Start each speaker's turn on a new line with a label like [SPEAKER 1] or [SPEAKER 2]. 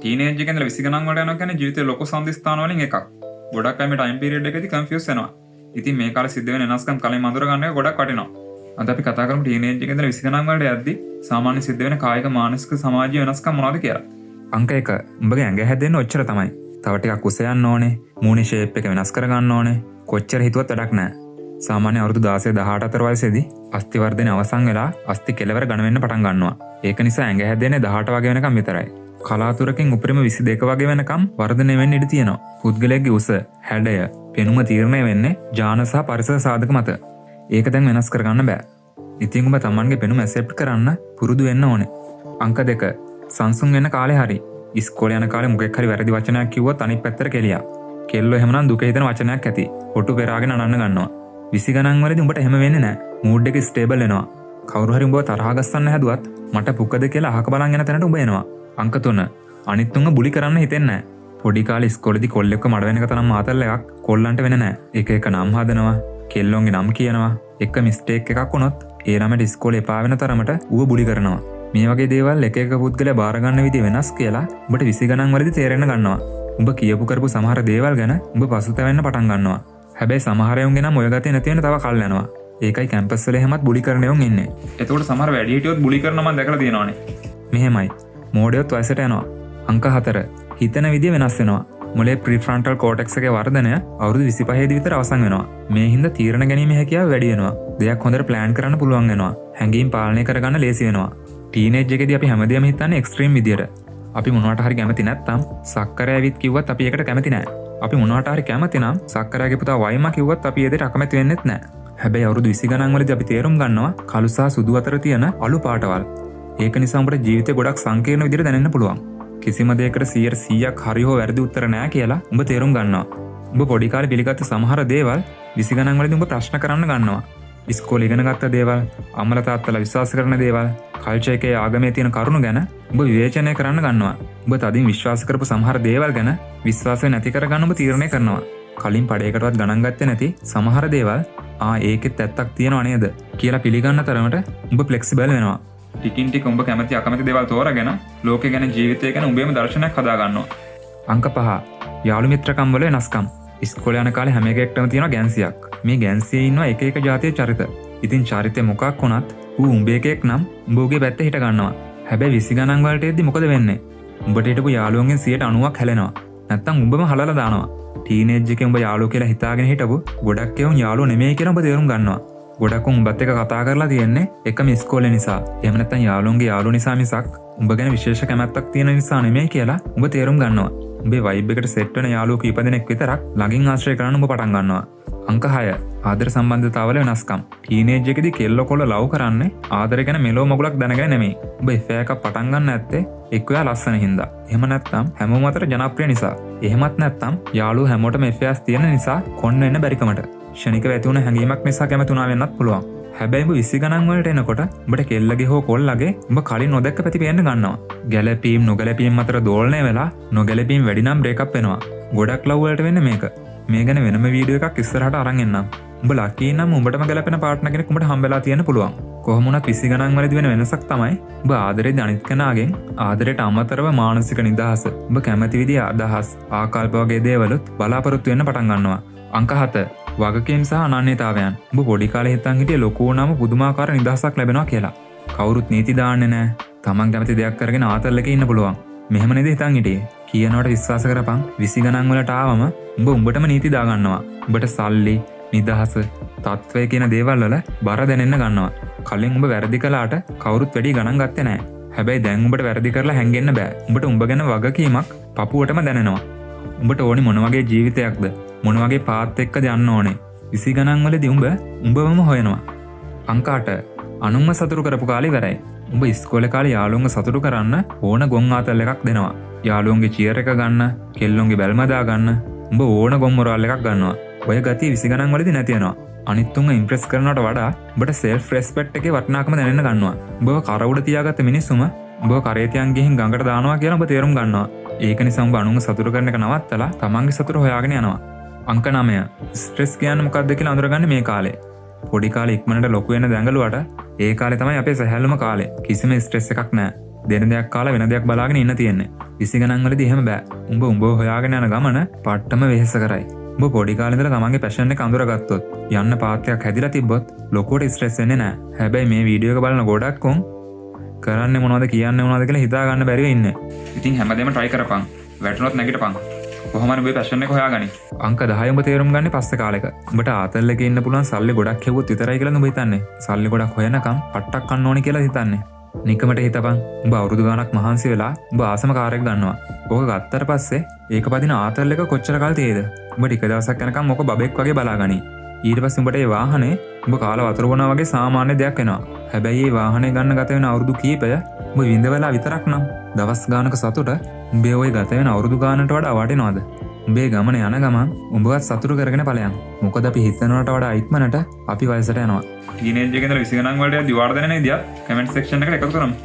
[SPEAKER 1] Teenage එකේ ඉඳලා 20 ගණන් වලට යනවා කියන්නේ ජීවිතේ ලොකු සම්දිස්ථාන වලින් එකක්. ගොඩක් අය මේ ටයිම් පීරියඩ් එකේදී කන්ෆියුස් වෙනවා. ඉතින් මේ කාලේ සිද්ධ වෙන වෙනස්කම් කලින් අඳුර ගන්න එක ගොඩක් වටිනවා. අද අපි කතා කරමු ටීනේජ් එකේ ඉඳලා 20 ගණන් වලට යද්දී සාමාන්‍ය සිද්ධ වෙන කායික මානසික සමාජීය වෙනස්කම් මොනවද කියලා. අංක 1 උඹගේ ඇඟ හැදෙන්න ඔච්චර තමයි. තව ටිකක් උස යන්න ඕනේ. මූණේ ෂේප් එක වෙනස් කර ගන්න ඕනේ. කොච්චර හිතුවත් වැඩක් නැහැ. සාමාන්‍ය අවුරුදු 16 18 අතර වයසේදී අස්ථි වර්ධනය අවසන් වෙලා අස්ථි කෙලවර ඝන වෙන්න පටන් ගන්නවා. ඒක නිසා ඇඟ හැදෙන්නේ 18 වගේ වෙනකම් විතරයි. කලාතුරකින් උපරිම 22 වගේ වෙනකම් වර්ධනය වෙන්න ඉඩ තියෙනවා. පුද්ගලයාගේ උස, හැඩය, පෙනුම තීරණය වෙන්නේ ජාන සහ පරිසර සාධක මත. ඒක දැන් වෙනස් කරගන්න බෑ. ඉතින් ඔබ තමන්ගේ පෙනුම ඇසෙප්ට් කරන්න පුරුදු වෙන්න ඕනේ. අංක 2 සංසුන් වෙන්න කාලේ හරි. ඉස්කෝලේ යන කාලේ මොකෙක් හරි වැරදි වචනයක් කිව්වොත් අනිත් පැත්තට කෙලියා. කෙල්ලෝ එහෙමනම් දුක හිතෙන වචනයක් ඇති. පොටු පෙරාගෙන අනන්න ගන්නවා. 20 ගණන් වලදී උඹට එහෙම වෙන්නේ නැහැ. මූඩ් එක ස්ටේබල් වෙනවා. කවුරු හරි උඹව තරහ ගස්සන්න හැදුවත් මට පුකද කියලා අහක බලන් යන තැනට උඹ එනවා. අංක 3 අනිත් උන්ව බුලි කරන්න හිතෙන්නේ නැහැ. පොඩි කාලේ ඉස්කෝලේදී කොල්ලෙක්ව මඩ වෙන එක තරම් ආතල් එකක් කොල්ලන්ට වෙන්නේ නැහැ. එක එක නම් හදනවා, කෙල්ලොන්ගේ නම් කියනවා. එක මිස්ටේක් එකක් වුණොත් ඒ ළමයට ඉස්කෝලේ එපා වෙන තරමට ඌව බුලි කරනවා. මේ වගේ දේවල් එක එක පුද්ගලයා බාර ගන්න විදිහ වෙනස් කියලා උඹට 20 ගණන් වලදී තේරෙන්න ගන්නවා. උඹ කියපු කරපු සමහර දේවල් ගැන උඹ පසුතැවෙන්න පටන් ගන්නවා. හැබැයි සමහර අයුන්ගේ නම් ඔය ගතිය නැති වෙන තව කල් යනවා. ඒකයි කැම්පස් වල එහෙමත් බුලි කරන එවුන් ඉන්නේ. එතකොට සමහර වැඩිහිටියොත් බුලි කරන මම දැකලා තියෙනවානේ. මෙහෙමයි. මෝඩයොත් වයසට යනවා. අංක 4 හිතන විදිය වෙනස් වෙනවා. මොලේ ප්‍රීෆ්‍රන්ටල් කෝටෙක්ස් එකේ වර්ධනය අවුරුදු 25 දී විතර අවසන් වෙනවා. මේ හින්දා තීරණ ගැනීම හැකියාව වැඩි වෙනවා. දෙයක් හොඳට ප්ලෑන් කරන්න පුළුවන් වෙනවා. හැඟීම් පාලනය කරගන්න ලේසි වෙනවා. ටීනේජ් එකේදී අපි හැමදේම හිතන්නේ එක්ස්ට්‍රීම් විදියට. අපි මොනවට හරි කැමති නැත්නම් සක්කරය ඇවිත් කිව්වත් අපි ඒකට කැමති නැහැ. අපි මොනවට හරි කැමති නම් සක්කරයගේ පුතා වයිමා කිව්වත් අපි ඒ දෙයට අකමැති වෙන්නෙත් නැහැ. හැබැයි අවුරුදු 20 ගණන් වලදී අපි තේරුම් ගන්නවා කළු සහ සුදු අතර තියෙන අලු පාටවල්. ඒක නිසා උඹට ජීවිතේ ගොඩක් සංකීර්ණ විදියට දැනෙන්න පුළුවන්. කිසිම දෙයකට 100%ක් හරි හෝ වැරදි උත්තර නැහැ කියලා උඹ තේරුම් ගන්නවා. උඹ පොඩි කාලේ පිළිගත්ත සමහර දේවල් 20 ගණන් වලදී උඹ ප්‍රශ්න කරන්න ගන්නවා. ඉස්කෝලේ ඉගෙන ගත්ත දේවල්, අම්මලා තාත්තලා විශ්වාස කරන දේවල්, කල්චර් එකේ ආගමේ තියෙන කරුණු ගැන උඹ විවේචනය කරන්න ගන්නවා. උඹ තදින් විශ්වාස කරපු සමහර දේවල් ගැන විශ්වාසය නැති කරගන්න උඹ තීරණය කරනවා. කලින් පඩේකටවත් ගණන් ගත්තේ නැති සමහර දේවල් ඒකෙත් ඇත්තක් තියෙනව නේද කියලා පිළිගන්න තරමට උඹ ෆ්ලෙක්සිබල් වෙනවා. ටිකින් ටික උඹ කැමති අකමැති දේවල් තෝරාගෙන ලෝකේ ගැන ජීවිතය ගැන උඹේම දර්ශනයක් හදා ගන්නවා. අංක 5 යාළු මිත්‍රකම් වල වෙනස්කම්. ඉස්කෝලේ යන කාලේ හැම එකෙක්ටම තියෙනවා ගැන්සියක්. මේ ගැන්සියේ ඉන්නවා එක එක ජාතියේ චරිත. ඉතින් චරිතේ මොකක් වුණත් ඌ උඹ එකෙක් නම් උඹ උගේ පැත්තේ හිට ගන්නවා. හැබැයි 20 ගණන් වලට එද්දි මොකද වෙන්නේ? උඹට හිටපු යාළුවන්ගෙන් 90%ක් හැලෙනවා. නැත්තම් උඹම හලලා දානවා. ටීනේජ් එකේ උඹ යාළුවෝ කියලා හිතාගෙන හිටපු ගොඩක් ඒවුන් යාළුවෝ නෙමෙයි කියලා උඹ තේරුම් ගන්නවා. ගොඩක් උඹත් එක්ක කතා කරලා තියෙන්නේ එකම ඉස්කෝලේ නිසා. එහෙම නැත්තම් යාළුවන්ගේ යාළුවෝ නිසා මිසක් උඹ ගැන විශේෂ කැමැත්තක් තියෙන නිසා නෙමෙයි කියලා උඹ තේරුම් ගන්නවා. උඹේ වයිබ් එකට සෙට් වෙන යාළුවෝ කීප දෙනෙක් විතරක් ළඟින් ආශ්‍රය කරන්න උඹ පටන් ගන්නවා. අංක 6 ආදර සම්බන්ධතාවල වෙනස්කම්. ටීනේජ් එකේදී කෙල්ලෝ කොල්ල ලව් කරන්නේ ආදරය ගැන මෙලෝ මගුලක් දැනගෙන නෙමෙයි. උඹ එෆෑ එකක් පටන් ගන්න නැත්තේ එක්කයා ලස්සන හින්දා. එහෙම නැත්තම් හැමෝම අතර ජනප්‍රිය නිසා. එහෙමත් නැත්තම් යාළුවෝ හැමෝටම එෆෑස් තියෙන නිසා කොන්න වෙන්න බැරිකමට. ක්ෂණිකව ඇති වුණ හැඟීමක් නිසා කැමති වුණා වෙන්නත් පුළුවන්. හැබැයි උඹ 20 ගණන් වලට එනකොට උඹට කෙල්ලගේ හෝ කොල්ලගේ උඹ කලින් නොදැක්ක පැති පේන්න ගන්නවා. ගැළපීම් නොගැළපීම් අතර දෝලණය වෙලා නොගැළපීම් වැඩි නම් බ්‍රේක්අප් වෙනවා. ගොඩක් ලව් වලට වෙන්නේ මේක. මේ ගැන වෙනම වීඩියෝ එකක් ඉස්සරහට අරන් එන්නම්. උඹ ලකී නම් උඹටම ගැළපෙන පාර්ට්නර් කෙනෙක් උඹට හම්බෙලා තියෙන්න පුළුවන්. කොහොම වුණත් 20 ගණන් වලදී වෙන වෙනසක් තමයි උඹ ආදරේ අනිත් කෙනාගෙන් ආදරයට අමතරව මානසික නිදහස, උඹ කැමති විදිහ අදහස්, ආකල්ප වගේ දේවලුත් බලාපොරොත්තු වෙන්න පටන් ගන්නවා. අංක 7 වගකීම් සහ අනන්‍යතාවයන්. උඹ පොඩි කාලේ හිතන් හිටියේ ලොකු වුණාම පුදුමාකාර නිදහසක් ලැබෙනවා කියලා. කවුරුත් නීති දාන්නේ නැහැ. Taman කැමති දෙයක් කරගෙන ආතල් එකේ ඉන්න පුළුවන්. මෙහෙම නේද හිතන් හිටියේ. කියනවට විශ්වාස කරපන් 20 ගණන් වලට ආවම උඹ උඹටම නීති දා ගන්නවා. උඹට සල්ලි, නිදහස, තත්ත්වය කියන දේවල් වල බර දැනෙන්න ගන්නවා. කලින් උඹ වැරදි කළාට කවුරුත් වැඩි ගණන් ගත්තේ නැහැ. හැබැයි දැන් උඹට වැරදි කරලා හැංගෙන්න බෑ. උඹට උඹ ගැන වගකීමක් පපුවටම දැනෙනවා. උඹට ඕනි මොන වගේ ජීවිතයක්ද? මොන වගේ පාත් එක්කද යන්න ඕනේ? 20 ගණන් වලදී උඹවම හොයනවා. අංක 8 අනුන්ව සතුටු කරපු කාලේ ඉවරයි. උඹ ඉස්කෝලේ කාලේ යාළුවන්ව සතුටු කරන්න ඕන ගොන් ආතල් එකක් දෙනවා. යාළුවන්ගේ චියර් එක ගන්න, කෙල්ලොන්ගේ බැල්ම දා ගන්න, උඹ ඕන ගොන් මොරාල් එකක් ගන්නවා. ඔය ගතිය 20 ගණන් වලදී නැති වෙනවා. අනිත් උන්ව ඉම්ප්‍රෙස් කරනවට වඩා උඹට සෙල්ෆ් රෙස්පෙක්ට් එකේ වටිනාකම දැනෙන්න ගන්නවා. උඹව කර උඩ තියාගත්ත මිනිස්සුම උඹව කරේ තියන් ගිහින් ගඟට දානවා කියලා උඹ තේරුම් ගන්නවා. ඒක නිසා උඹ අනුන්ව සතුටු කරන එක නවත්තලා තමන්ගේ සතුට හොයාගෙන යනවා. අංක 9 ස්ට්‍රෙස් කියන්නේ මොකක්ද කියලා අඳුරගන්නේ මේ කාලේ. පොඩි කාලේ ඉක්මනට ලොකු වෙන දැඟලුවට ඒ කාලේ තමයි අපේ සැහැල්ලුම කාලේ. කිසිම ස්ට්‍රෙස් එකක් නැහැ. දෙන දෙයක් කාලා වෙන දෙයක් බලාගෙන ඉන්න තියෙන්නේ. 20 ගණන් වලදී එහෙම බෑ. උඹ හොයාගෙන යන ගමන පට්ටම වෙහෙස කරයි. උඹ පොඩි කාලේ ඉඳලා තමන්ගේ පැෂන් එක අඳුරගත්තොත් යන්න පාත්යක් හැදිලා තිබ්බොත් ලොකුවට ස්ට්‍රෙස් වෙන්නේ නැහැ. හැබැයි මේ වීඩියෝ එක බලන ගොඩක් උන් කරන්නේ මොනවද කියන්නේ මොනවද කියලා හිතා ගන්න බැරිව ඉන්නේ. ඉතින් හැමදේම try කරපන්. වැටුනොත් නැගිටපන්. කොහොම හරි ඔබේ පැෂන් එක හොයාගනි. අංක 10 උඹ තේරුම් ගන්නේ පස්සේ කාලෙක. උඹට ආතල් එකේ ඉන්න පුළුවන් සල්ලි ගොඩක් හෙව්වොත් විතරයි කියලා උඹ හිතන්නේ. සල්ලි ගොඩක් හොයනකම් පට්ටක් කන්න ඕනි කියලා හිතන්නේ. නිකමට හිතපන්. උඹ අවුරුදු ගාණක් මහන්සි වෙලා උඹ ආසම කාර් එකක් ගන්නවා. ඕක ගත්තට පස්සේ ඒක පදින ආතල් එක කොච්චර කාල තියේද? උඹ ටික දවසක් යනකම් ඕක බබෙක් වගේ බලාගනි. ඊට පස්සේ උඹට ඒ වාහනේ උඹ කාලා වතුර බොනවා වගේ සාමාන්‍ය දෙයක් වෙනවා. හැබැයි මේ වාහනේ ගන්න ගත වෙන අවුරුදු කීපය උඹ විඳවලා විතරක් නම් දවස් ගානක සතුට උඹේ ওই ගත වෙන අවුරුදු ගානට වඩා වටිනවද? උඹේ ගමන යන ගමන් උඹවත් සතුටු කරගෙන ඵලයන්. මොකද අපි හිතනවට වඩා ඉක්මනට අපි වයසට යනවා. ටීනේජ් එකේ ඉඳලා 20 ගණන් වලට යද්දි වර්ධනය නේදියා කමෙන්ට් සෙක්ෂන් එකට එකතු කරමු.